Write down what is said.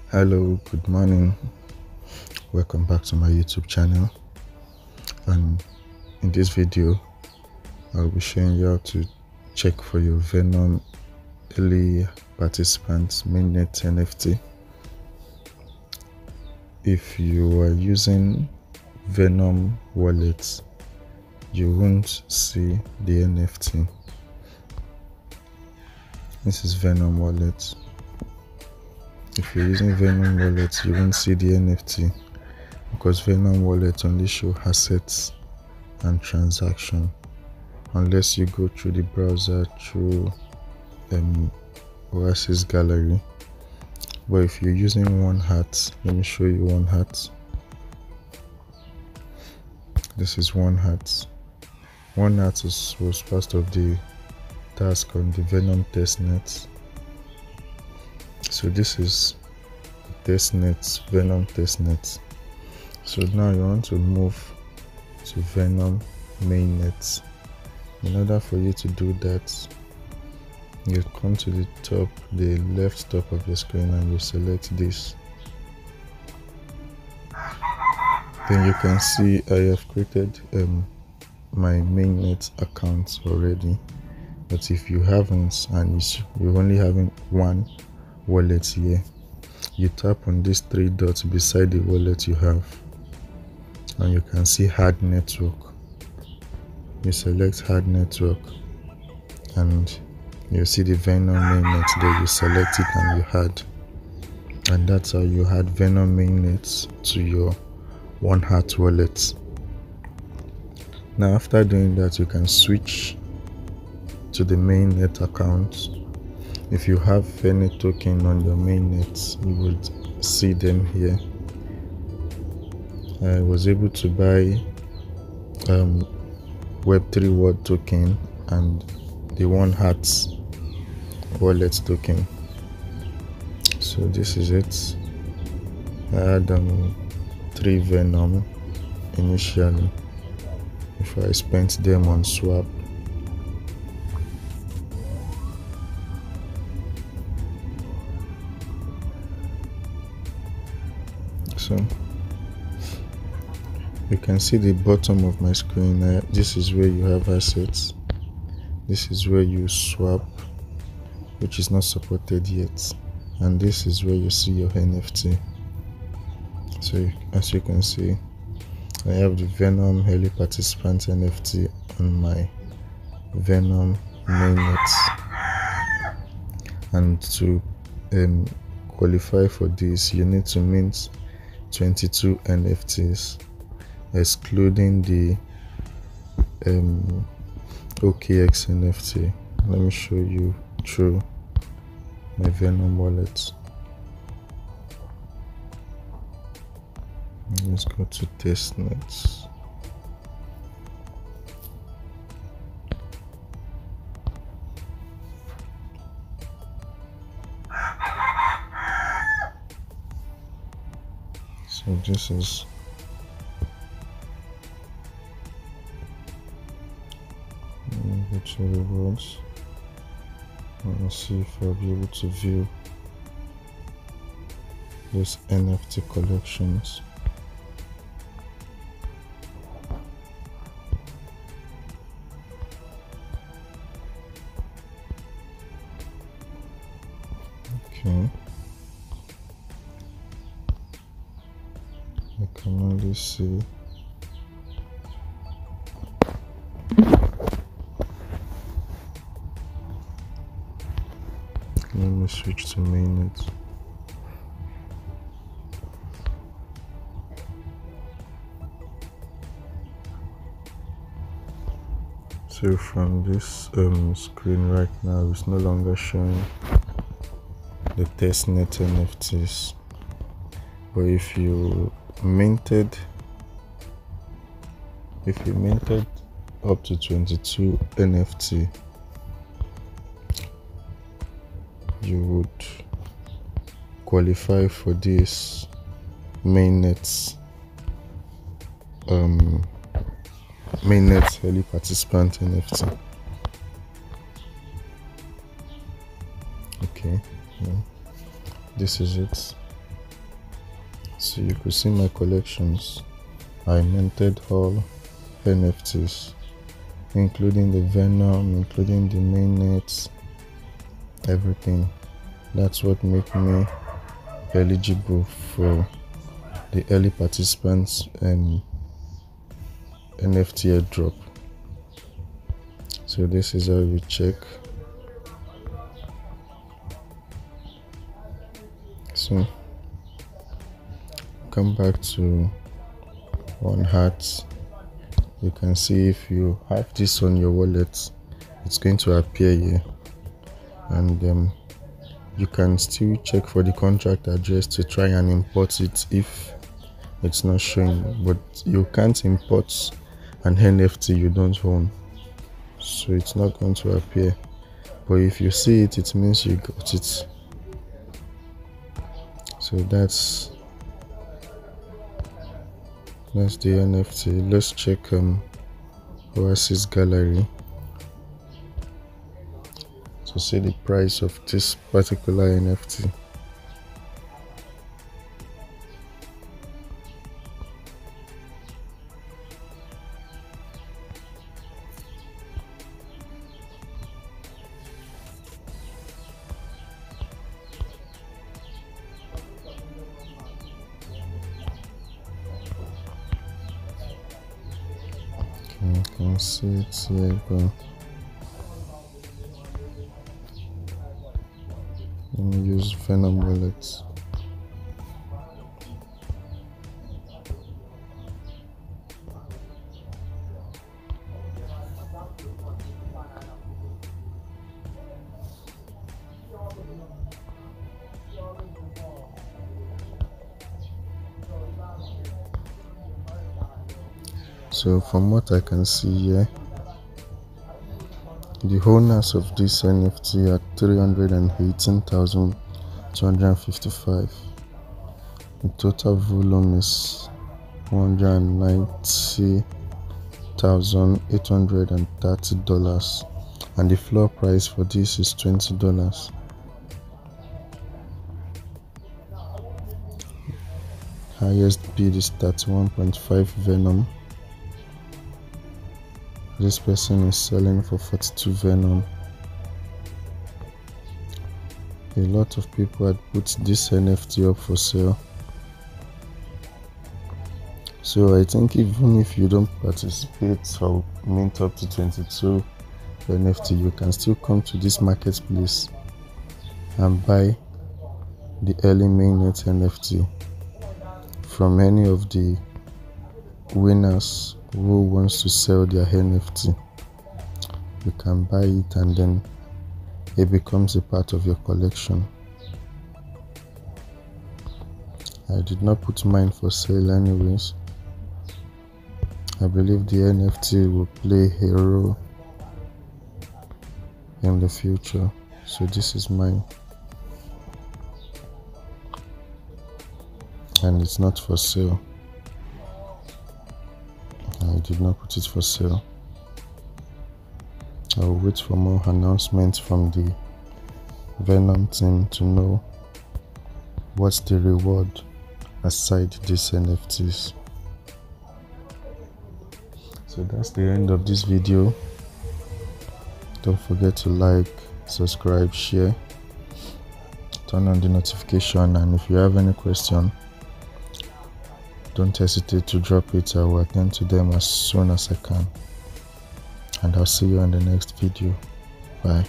Hello, good morning. Welcome back to my YouTube channel. And in this video, I'll be showing you how to check for your Venom early participants mainnet NFT. If you are using Venom wallet, you won't see the NFT. This is Venom wallet. If you're using Venom wallet, you won't see the NFT because Venom wallet only show assets and transaction unless you go through the browser through Oasis gallery. But if you're using One Hat, let me show you One Hat. This is One Hat. One Hat was part of the task on the Venom Testnet. So this is Testnet, Venom Testnet. So now you want to move to Venom Mainnet. In order for you to do that, you come to the top, the left top of your screen, and you select this. Then you can see I have created my Mainnet account already. But if you haven't and you're only having one wallet here, you tap on these three dots beside the wallet you have, and you can see hard network. You select hard network and you see the Venom mainnet there. You select it and you add, and that's how you add Venom mainnet to your One Hat wallet. Now after doing that, you can switch to the mainnet account. If you have any token on your mainnet, you would see them here. I was able to buy Web3 World token and the One Hat wallet token. So this is it. I had 3 Venom initially before I spent them on swap. So you can see the bottom of my screen. This is where you have assets. This is where you swap, which is not supported yet, and this is where you see your NFT. So as you can see, I have the Venom early participant NFT on my Venom mainnet, and to qualify for this, you need to mint 22 NFTs, excluding the OKX NFT. Let me show you through my Venom wallet. Let's go to Testnet. So this is go to rewards. Let's see if I'll be able to view those NFT collections. Okay. I can only see let me switch to mainnet. So from this screen right now, it's no longer showing the Testnet NFTs. But if you minted up to 22 NFT, you would qualify for this mainnet early participant NFT. Okay, yeah. This is it. So you could see my collections. I minted all NFTs, including the Venom, including the Mainnet, everything. That's what make me eligible for the early participants NFT airdrop. So this is how we check. So come back to One Heart. You can see if you have this on your wallet, it's going to appear here, and you can still check for the contract address to try and import it if it's not showing. But you can't import an NFT you don't own, so it's not going to appear. But if you see it, it means you got it. So that's the NFT. Let's check Oasis Gallery to see the price of this particular NFT. You can see it here, but let me use Venom wallet. So from what I can see here, the owners of this NFT are 318,255. The total volume is $190,830, and the floor price for this is $20. Highest bid is 31.5 Venom. This person is selling for 42 Venom. A lot of people had put this NFT up for sale. So I think even if you don't participate or mint up to 22 NFT, you can still come to this marketplace and buy the early Mainnet NFT from any of the winners who wants to sell their NFT. You can buy it and then it becomes a part of your collection. I did not put mine for sale anyways. I believe the NFT will play a role in the future, so this is mine, and it's not for sale. I did not put it for sale. I will wait for more announcements from the Venom team to know what's the reward aside these NFTs. So that's the end of this video. Don't forget to like, subscribe, share, turn on the notification, and if you have any question, don't hesitate to drop it. I will attend to them as soon as I can. And I'll see you in the next video. Bye.